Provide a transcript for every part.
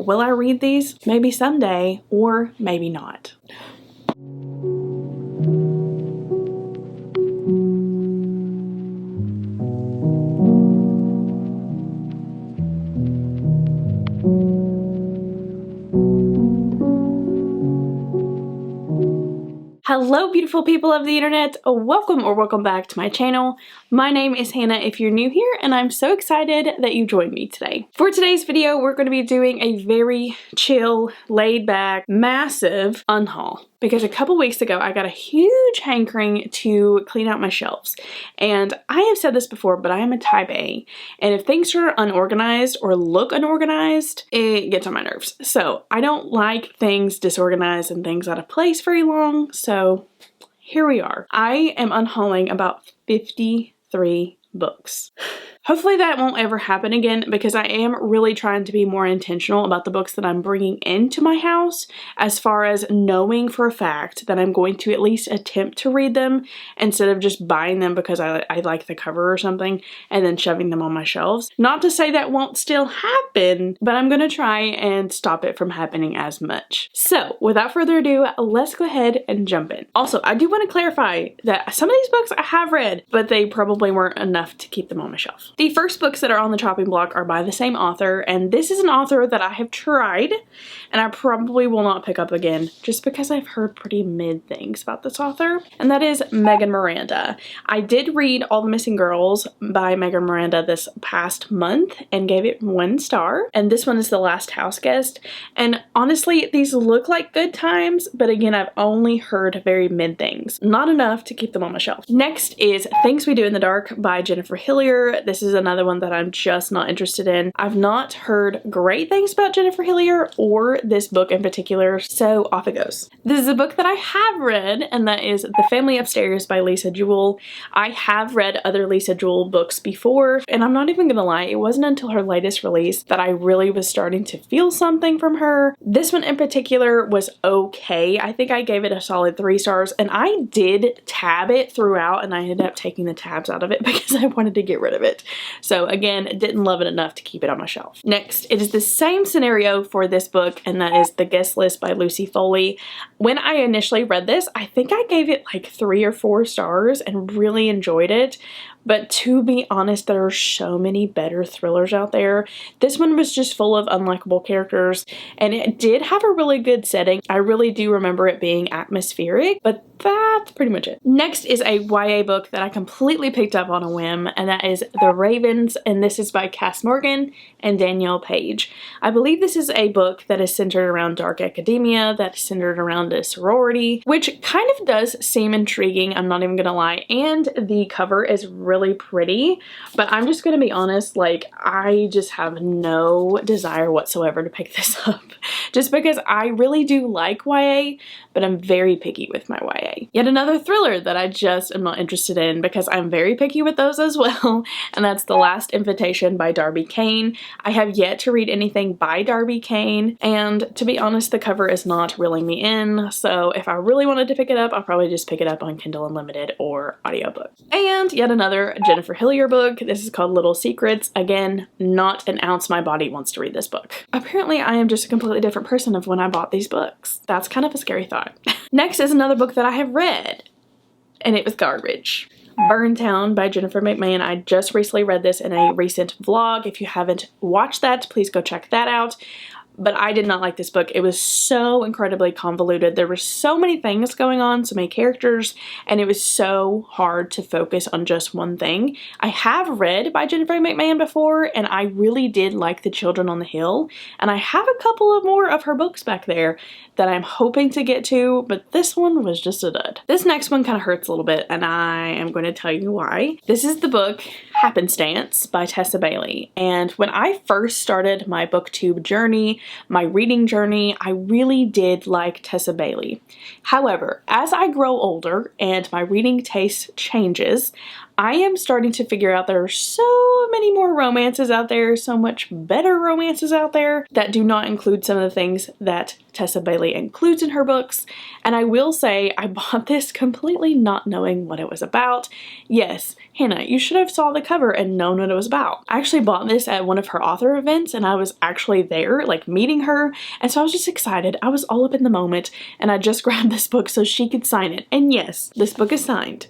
will I read these? Maybe someday, or maybe not. Hello beautiful people of the internet, welcome back to my channel. My name is Hannah if you're new here, and I'm so excited that you joined me today. For today's video, we're going to be doing a very chill, laid back, massive unhaul. Because a couple weeks ago, I got a huge hankering to clean out my shelves. And I have said this before, but I am a type A. And if things are unorganized or look unorganized, it gets on my nerves. So I don't like things disorganized and things out of place very long. So here we are. I am unhauling about 53 books. Hopefully that won't ever happen again, because I am really trying to be more intentional about the books that I'm bringing into my house, as far as knowing for a fact that I'm going to at least attempt to read them instead of just buying them because I like the cover or something and then shoving them on my shelves. Not to say that won't still happen, but I'm going to try and stop it from happening as much. So without further ado, let's go ahead and jump in. Also, I do want to clarify that some of these books I have read, but they probably weren't enough to keep them on my shelf. The first books that are on the chopping block are by the same author, and this is an author that I have tried and I probably will not pick up again just because I've heard pretty mid things about this author, and that is Megan Miranda. I did read All the Missing Girls by Megan Miranda this past month and gave it 1 star, and this one is The Last House Guest, and honestly these look like good times, but again I've only heard very mid things, not enough to keep them on my shelf. Next is Things We Do in the Dark by Jennifer Hillier. This is another one that I'm just not interested in. I've not heard great things about Jennifer Hillier or this book in particular, so off it goes. This is a book that I have read, and that is The Family Upstairs by Lisa Jewell. I have read other Lisa Jewell books before, and I'm not even gonna lie, it wasn't until her latest release that I really was starting to feel something from her. This one in particular was okay. I think I gave it a solid 3 stars, and I did tab it throughout, and I ended up taking the tabs out of it because I wanted to get rid of it. So again, didn't love it enough to keep it on my shelf. Next, it is the same scenario for this book, and that is The Guest List by Lucy Foley. When I initially read this, I think I gave it like 3 or 4 stars and really enjoyed it. But to be honest, there are so many better thrillers out there. This one was just full of unlikable characters, and it did have a really good setting. I really do remember it being atmospheric, but that's pretty much it. Next is a YA book that I completely picked up on a whim, and that is The Ravens, and this is by Cass Morgan and Danielle Page. I believe this is a book that is centered around dark academia, that is centered around a sorority, which kind of does seem intriguing, I'm not even gonna lie, and the cover is really pretty, but I'm just gonna be honest, like I just have no desire whatsoever to pick this up, just because I really do like YA, but I'm very picky with my YA. Yet another thriller that I just am not interested in because I'm very picky with those as well, and that's The Last Invitation by Darby Kane. I have yet to read anything by Darby Kane, and to be honest, the cover is not reeling me in, so if I really wanted to pick it up, I'll probably just pick it up on Kindle Unlimited or audiobook. And yet another Jennifer Hillier book. This is called Little Secrets. Again, not an ounce my body wants to read this book. Apparently I am just a completely different person of when I bought these books. That's kind of a scary thought. Next is another book that I have read, and it was garbage. Burntown by Jennifer McMahon. I just recently read this in a recent vlog. If you haven't watched that, please go check that out. But I did not like this book. It was so incredibly convoluted. There were so many things going on, so many characters, and it was so hard to focus on just one thing. I have read by Jennifer McMahon before, and I really did like The Children on the Hill, and I have a couple of more of her books back there that I'm hoping to get to, but this one was just a dud. This next one kind of hurts a little bit, and I am going to tell you why. This is the book Happenstance by Tessa Bailey, and when I first started my booktube journey, my reading journey, I really did like Tessa Bailey. However, as I grow older and my reading taste changes, I am starting to figure out there are so many more romances out there, so much better romances out there that do not include some of the things that Tessa Bailey includes in her books. And I will say I bought this completely not knowing what it was about. Yes, Hannah, you should have saw the cover and known what it was about. I actually bought this at one of her author events and I was actually there, like meeting her. And so I was just excited. I was all up in the moment and I just grabbed this book so she could sign it. And yes, this book is signed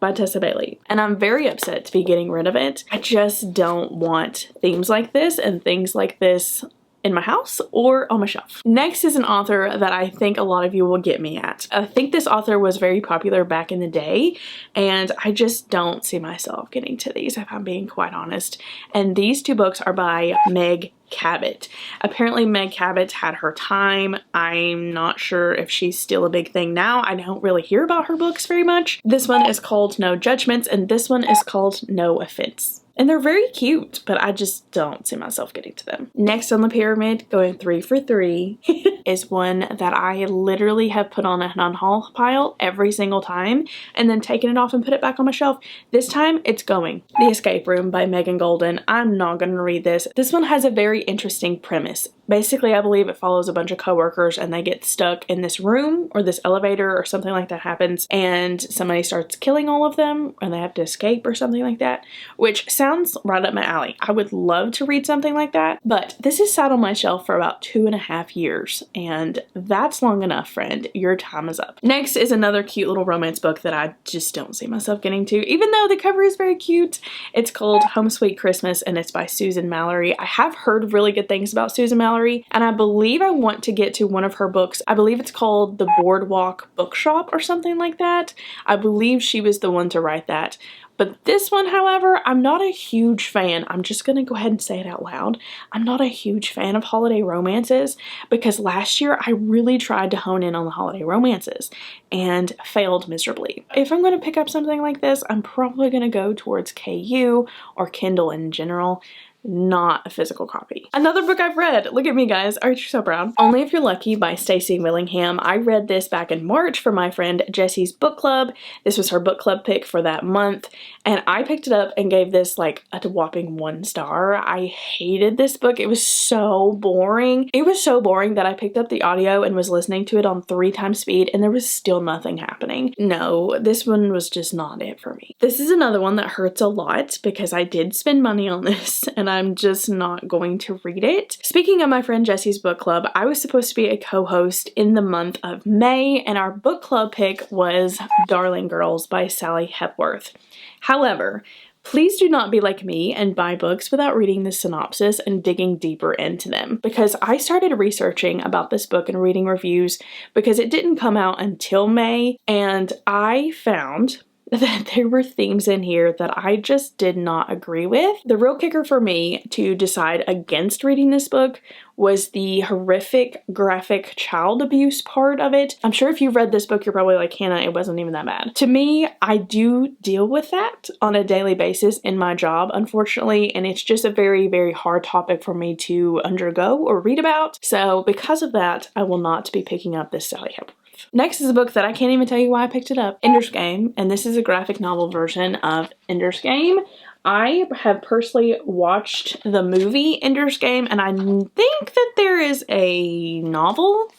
by Tessa Bailey. And I'm very upset to be getting rid of it. I just don't want themes like this and things like this in my house or on my shelf. Next is an author that I think a lot of you will get me at. I think this author was very popular back in the day and I just don't see myself getting to these if I'm being quite honest. And these two books are by Meg Cabot. Apparently Meg Cabot had her time. I'm not sure if she's still a big thing now. I don't really hear about her books very much. This one is called No Judgments and this one is called No Offense. And they're very cute, but I just don't see myself getting to them. Next on the pyramid, going 3 for 3, is one that I literally have put on an unhaul pile every single time and then taken it off and put it back on my shelf. This time it's going. The Escape Room by Megan Golden. I'm not going to read this. This one has a very interesting premise. Basically, I believe it follows a bunch of coworkers and they get stuck in this room or this elevator or something like that happens and somebody starts killing all of them and they have to escape or something like that, which sounds right up my alley. I would love to read something like that, but this has sat on my shelf for about 2.5 years and that's long enough, friend. Your time is up. Next is another cute little romance book that I just don't see myself getting to, even though the cover is very cute. It's called Home Sweet Christmas and it's by Susan Mallory. I have heard really good things about Susan Mallory. And I believe I want to get to one of her books. I believe it's called The Boardwalk Bookshop or something like that. I believe she was the one to write that. But this one, however, I'm not a huge fan. I'm just going to go ahead and say it out loud. I'm not a huge fan of holiday romances because last year I really tried to hone in on the holiday romances and failed miserably. If I'm going to pick up something like this, I'm probably going to go towards KU or Kindle in general. Not a physical copy. Another book I've read. Look at me, guys. Aren't you so proud? Only If You're Lucky by Stacey Willingham. I read this back in March for my friend Jessie's book club. This was her book club pick for that month. And I picked it up and gave this like a whopping 1 star. I hated this book. It was so boring. It was so boring that I picked up the audio and was listening to it on 3 times speed and there was still nothing happening. No, this one was just not it for me. This is another one that hurts a lot because I did spend money on this and I'm just not going to read it. Speaking of my friend Jessie's book club, I was supposed to be a co-host in the month of May and our book club pick was Darling Girls by Sally Hepworth. However, please do not be like me and buy books without reading the synopsis and digging deeper into them because I started researching about this book and reading reviews because it didn't come out until May and I found that there were themes in here that I just did not agree with. The real kicker for me to decide against reading this book was the horrific graphic child abuse part of it. I'm sure if you've read this book, you're probably like, Hannah, it wasn't even that bad. To me, I do deal with that on a daily basis in my job, unfortunately, and it's just a very, very hard topic for me to undergo or read about. So because of that, I will not be picking up this Sally Hepworth. Next is a book that I can't even tell you why I picked it up, Ender's Game, and this is a graphic novel version of Ender's Game. I have personally watched the movie Ender's Game, and I think that there is a novel,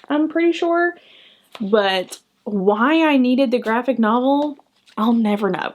I'm pretty sure, but why I needed the graphic novel, I'll never know.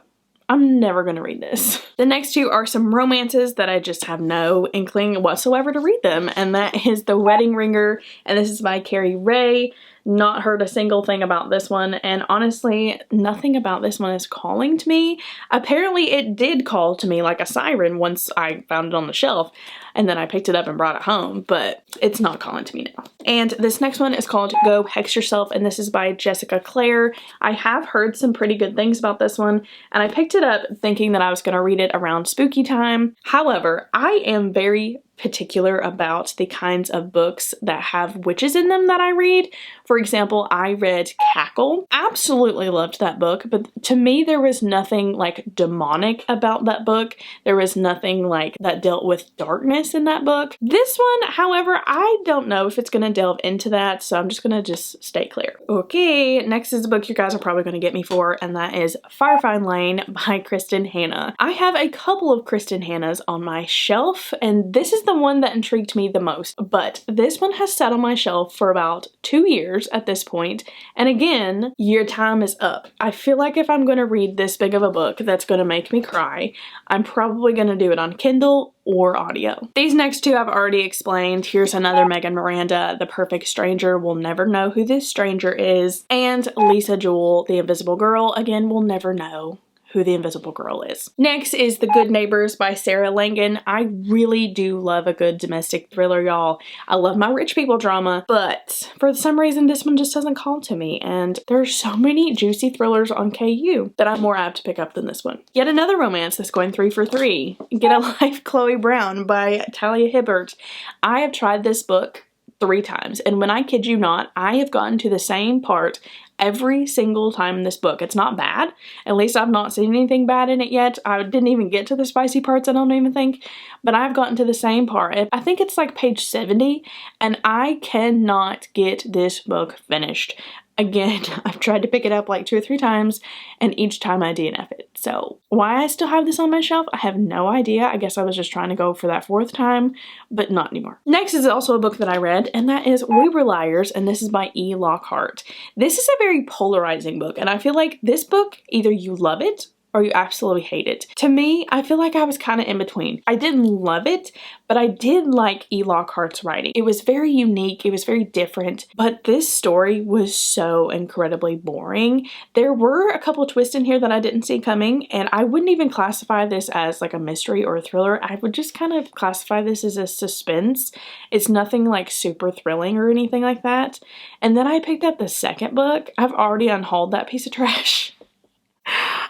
I'm never going to read this. The next 2 are some romances that I just have no inkling whatsoever to read them, and that is The Wedding Ringer, and this is by Carrie Ray. Not heard a single thing about this one, and honestly, nothing about this one is calling to me. Apparently, it did call to me like a siren once I found it on the shelf, and then I picked it up and brought it home, but it's not calling to me now. And this next one is called Go Hex Yourself, and this is by Jessica Clare. I have heard some pretty good things about this one, and I picked it up thinking that I was going to read it around spooky time. However, I am very particular about the kinds of books that have witches in them that I read, For example, I read Cackle. Absolutely loved that book, but to me there was nothing like demonic about that book. There was nothing like that dealt with darkness in that book. This one, however, I don't know if it's going to delve into that, so I'm just going to just stay clear. Okay, next is a book you guys are probably going to get me for, and that is Firefine Lane by Kristen Hanna. I have a couple of Kristen Hannas on my shelf, and this is the one that intrigued me the most, but this one has sat on my shelf for about 2 years at this point, and again, your time is up. I feel like if I'm going to read this big of a book that's going to make me cry, I'm probably going to do it on Kindle or audio. These next two I've already explained. Here's another Megan Miranda, The Perfect Stranger. We'll never know who this stranger is. And Lisa Jewell, The Invisible Girl. Again, we'll never know who the invisible girl is. Next is The Good Neighbors by Sarah Langan. I really do love a good domestic thriller, y'all. I love my rich people drama, but for some reason this one just doesn't call to me, and there are so many juicy thrillers on KU that I'm more apt to pick up than this one. Yet another romance that's going 3 for 3. Get a Life, Chloe Brown by Talia Hibbert. I have tried this book 3 times, and when I kid you not, I have gotten to the same part every single time in this book. It's not bad. At least I've not seen anything bad in it yet. I didn't even get to the spicy parts, I don't even think, but I've gotten to the same part. I think it's like page 70, and I cannot get this book finished. Again, I've tried to pick it up like 2 or 3 times, and each time I DNF it. So why I still have this on my shelf, I have no idea. I guess I was just trying to go for that 4th time, but not anymore. Next is also a book that I read, and that is We Were Liars, and this is by E. Lockhart. This is a very polarizing book, and I feel like this book, either you love it or you absolutely hate it. To me, I feel like I was kind of in between. I didn't love it, but I did like E. Lockhart's writing. It was very unique, it was very different, but this story was so incredibly boring. There were a couple twists in here that I didn't see coming, and I wouldn't even classify this as like a mystery or a thriller. I would just kind of classify this as a suspense. It's nothing like super thrilling or anything like that. And then I picked up the second book. I've already unhauled that piece of trash.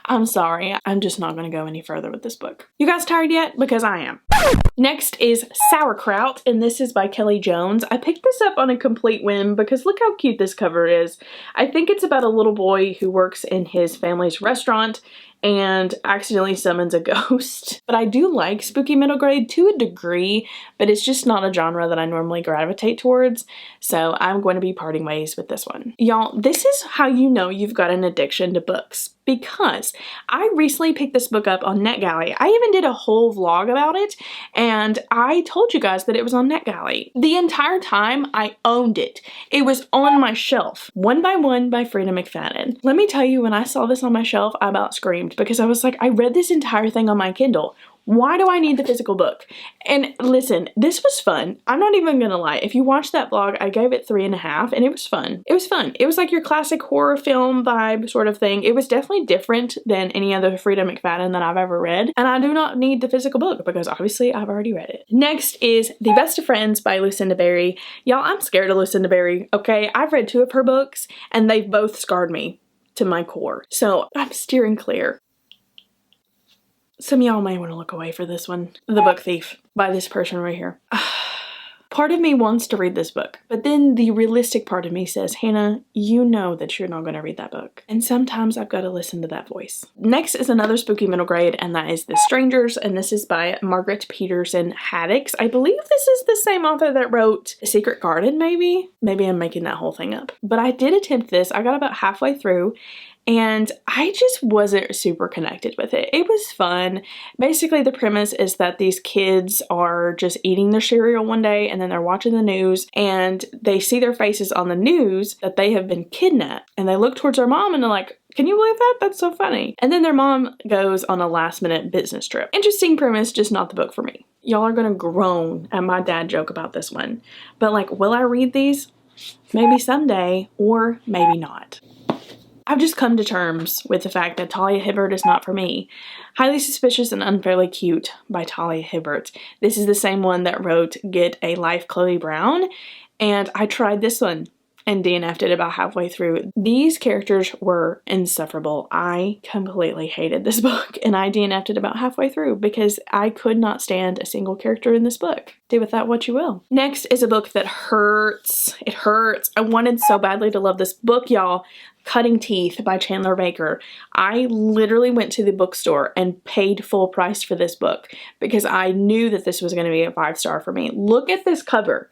I'm sorry, I'm just not going to go any further with this book. You guys tired yet? Because I am. Next is Sauerkraut, and this is by Kelly Jones. I picked this up on a complete whim because look how cute this cover is. I think it's about a little boy who works in his family's restaurant and accidentally summons a ghost. But I do like spooky middle grade to a degree, but it's just not a genre that I normally gravitate towards, so I'm going to be parting ways with this one. Y'all, this is how you know you've got an addiction to books, because I recently picked this book up on NetGalley. I even did a whole vlog about it, and I told you guys that it was on NetGalley. The entire time I owned it. It was on my shelf. One by One by Frida McFadden. Let me tell you, when I saw this on my shelf, I about screamed, because I was like, I read this entire thing on my Kindle. Why do I need the physical book? And listen, this was fun. I'm not even gonna lie. If you watch that vlog, I gave it 3.5, and it was fun. It was fun. It was like your classic horror film vibe sort of thing. It was definitely different than any other Frida McFadden that I've ever read. And I do not need the physical book because obviously I've already read it. Next is The Best of Friends by Lucinda Berry. Y'all, I'm scared of Lucinda Berry, okay? I've read 2 of her books and they've both scarred me to my core. So I'm steering clear. Some of y'all may want to look away for this one. The Book Thief by this person right here. Part of me wants to read this book, but then the realistic part of me says, Hannah, you know that you're not going to read that book. And sometimes I've got to listen to that voice. Next is another spooky middle grade, and that is The Strangers, and this is by Margaret Peterson Haddix. I believe this is the same author that wrote A Secret Garden, maybe? Maybe I'm making that whole thing up. But I did attempt this. I got about halfway through, and I just wasn't super connected with it. It was fun. Basically, the premise is that these kids are just eating their cereal one day, and then they're watching the news, and they see their faces on the news that they have been kidnapped. And they look towards their mom and they're like, can you believe that? That's so funny. And then their mom goes on a last-minute business trip. Interesting premise, just not the book for me. Y'all are gonna groan at my dad joke about this one. But like, will I read these? Maybe someday, or maybe not. I've just come to terms with the fact that Talia Hibbert is not for me. Highly Suspicious and Unfairly Cute by Talia Hibbert. This is the same one that wrote Get a Life, Chloe Brown, and I tried this one. and DNF'd it about halfway through. These characters were insufferable. I completely hated this book, and I DNF'd it about halfway through because I could not stand a single character in this book. Do with that what you will. Next is a book that hurts. It hurts. I wanted so badly to love this book, y'all. Cutting Teeth by Chandler Baker. I literally went to the bookstore and paid full price for this book because I knew that this was going to be a 5-star for me. Look at this cover.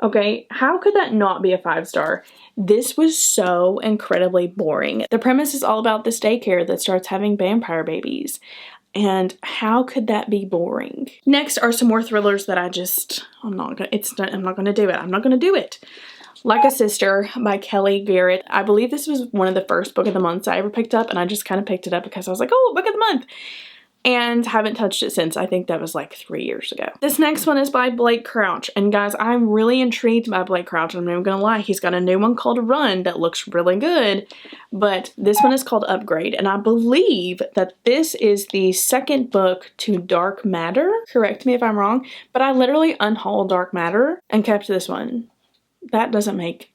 Okay, how could that not be a 5-star? This was so incredibly boring. The premise is all about this daycare that starts having vampire babies. And how could that be boring? Next are some more thrillers that I'm not gonna do it. Like a Sister by Kelly Garrett. I believe this was one of the first book of the months I ever picked up, and I just kind of picked it up because I was like, oh, book of the month. And haven't touched it since. I think that was like 3 years ago. This next one is by Blake Crouch. And guys, I'm really intrigued by Blake Crouch. I'm not even gonna lie. He's got a new one called Run that looks really good. But this one is called Upgrade. And I believe that this is the second book to Dark Matter. Correct me if I'm wrong. But I literally unhauled Dark Matter and kept this one. That doesn't make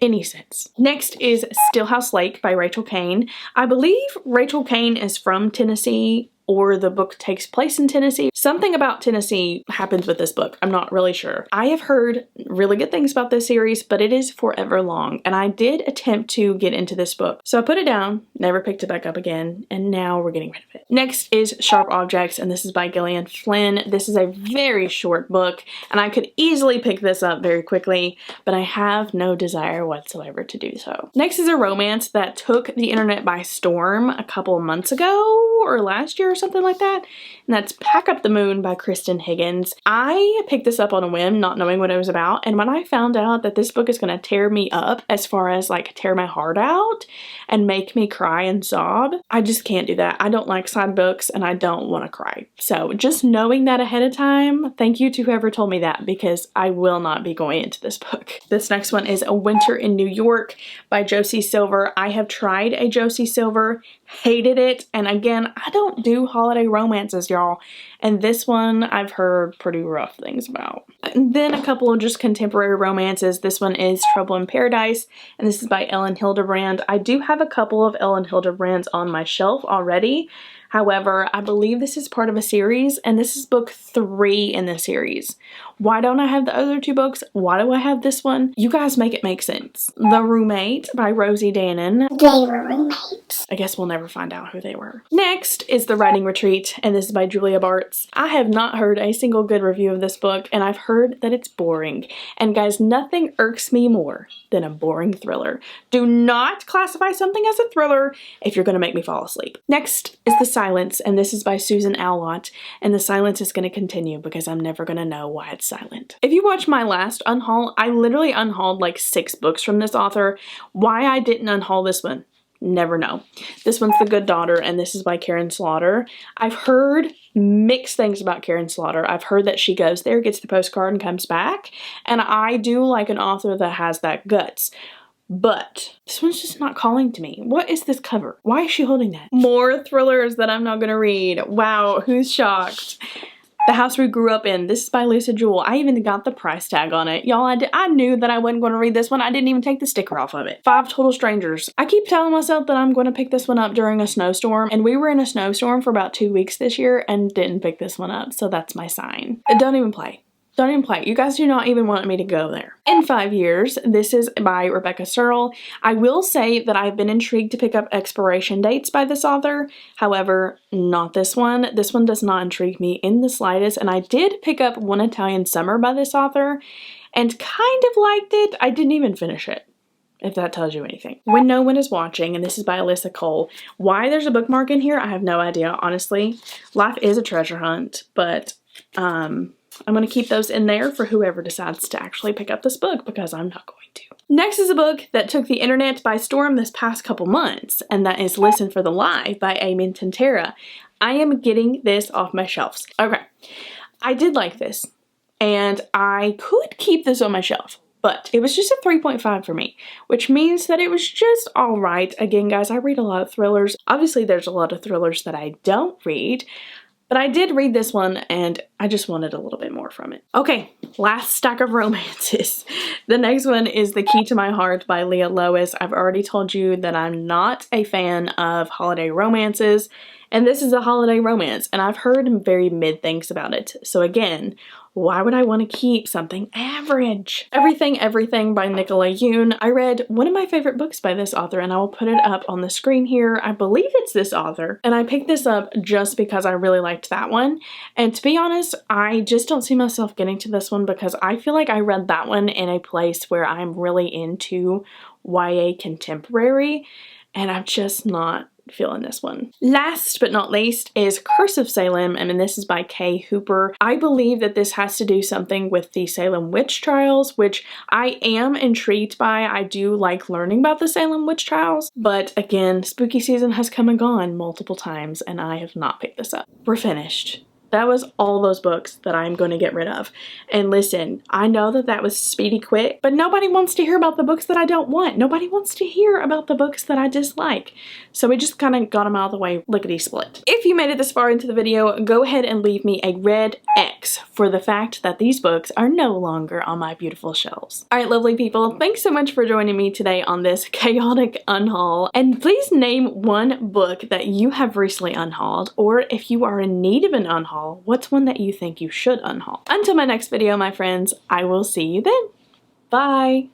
any sense. Next is Stillhouse Lake by Rachel Kane. I believe Rachel Kane is from Tennessee, or the book takes place in Tennessee. Something about Tennessee happens with this book. I'm not really sure. I have heard really good things about this series, but it is forever long, and I did attempt to get into this book. So I put it down, never picked it back up again, and now we're getting rid of it. Next is Sharp Objects, and this is by Gillian Flynn. This is a very short book, and I could easily pick this up very quickly, but I have no desire whatsoever to do so. Next is a romance that took the internet by storm a couple of months ago, or last year or something like that, and that's Pack Up the Moon by Kristen Higgins. I picked this up on a whim, not knowing what it was about, and when I found out that this book is going to tear me up, as far as like tear my heart out and make me cry and sob, I just can't do that. I don't like sad books, and I don't want to cry. So just knowing that ahead of time, thank you to whoever told me that, because I will not be going into this book. This next one is A Winter in New York by Josie Silver. I have tried a Josie Silver, hated it, and again, I don't do holiday romances, y'all, and this one I've heard pretty rough things about. And then a couple of just contemporary romances. This one is Trouble in Paradise, and this is by Ellen Hildebrand. I do have a couple of Ellen Hildebrands on my shelf already. However, I believe this is part of a series, and this is book 3 in the series. Why don't I have the other 2 books? Why do I have this one? You guys make it make sense. The Roommate by Rosie Dannon. They were roommates. I guess we'll never find out who they were. Next is The Writing Retreat, and this is by Julia Bartz. I have not heard a single good review of this book, and I've heard that it's boring. And guys, nothing irks me more than a boring thriller. Do not classify something as a thriller if you're going to make me fall asleep. Next is The Silence, and this is by Susan Alwott, and the silence is going to continue because I'm never going to know why it's silent. If you watch my last unhaul, I literally unhauled like 6 books from this author. Why I didn't unhaul this one, never know. This one's The Good Daughter, and this is by Karen Slaughter. I've heard mixed things about Karen Slaughter. I've heard that she goes there, gets the postcard, and comes back, and I do like an author that has that guts. But this one's just not calling to me. What is this cover? Why is she holding that? More thrillers that I'm not gonna read. Wow, who's shocked? The House We Grew Up In. This is by Lisa Jewell. I even got the price tag on it. Y'all, I knew that I wasn't going to read this one. I didn't even take the sticker off of it. 5 Total Strangers. I keep telling myself that I'm going to pick this one up during a snowstorm, and we were in a snowstorm for about 2 weeks this year and didn't pick this one up, so that's my sign. Don't even play. Don't even play. You guys do not even want me to go there. In 5 Years, this is by Rebecca Searle. I will say that I've been intrigued to pick up expiration dates by this author. However, not this one. This one does not intrigue me in the slightest. And I did pick up One Italian Summer by this author and kind of liked it. I didn't even finish it, if that tells you anything. When No One Is Watching, and this is by Alyssa Cole. Why there's a bookmark in here, I have no idea, honestly. Life is a treasure hunt, but I'm going to keep those in there for whoever decides to actually pick up this book, because I'm not going to. Next is a book that took the internet by storm this past couple months, and that is Listen for the Lie by Amy Tantera. I am getting this off my shelves. Okay, I did like this, and I could keep this on my shelf, but it was just a 3.5 for me, which means that it was just all right. Again, guys, I read a lot of thrillers. Obviously, there's a lot of thrillers that I don't read, but I did read this one, and I just wanted a little bit more from it. Okay, last stack of romances. The next one is The Key to My Heart by Leah Lois. I've already told you that I'm not a fan of holiday romances, and this is a holiday romance, and I've heard very mid things about it. So again, why would I want to keep something average? Everything by Nicola Yoon. I read one of my favorite books by this author, and I will put it up on the screen here. I believe it's this author, and I picked this up just because I really liked that one. And to be honest, I just don't see myself getting to this one because I feel like I read that one in a place where I'm really into YA contemporary, and I'm just not feeling this one. Last but not least is Curse of Salem, and this is by Kay Hooper. I believe that this has to do something with the Salem witch trials, which I am intrigued by. I do like learning about the Salem witch trials, but again, spooky season has come and gone multiple times, and I have not picked this up. We're finished. That was all those books that I'm going to get rid of. And listen, I know that that was speedy quick, but nobody wants to hear about the books that I don't want. Nobody wants to hear about the books that I dislike. So we just kind of got them out of the way, lickety-split. If you made it this far into the video, go ahead and leave me a red X for the fact that these books are no longer on my beautiful shelves. Alright, lovely people, thanks so much for joining me today on this chaotic unhaul. And please name one book that you have recently unhauled, or if you are in need of an unhaul, what's one that you think you should unhaul? Until my next video, my friends, I will see you then. Bye!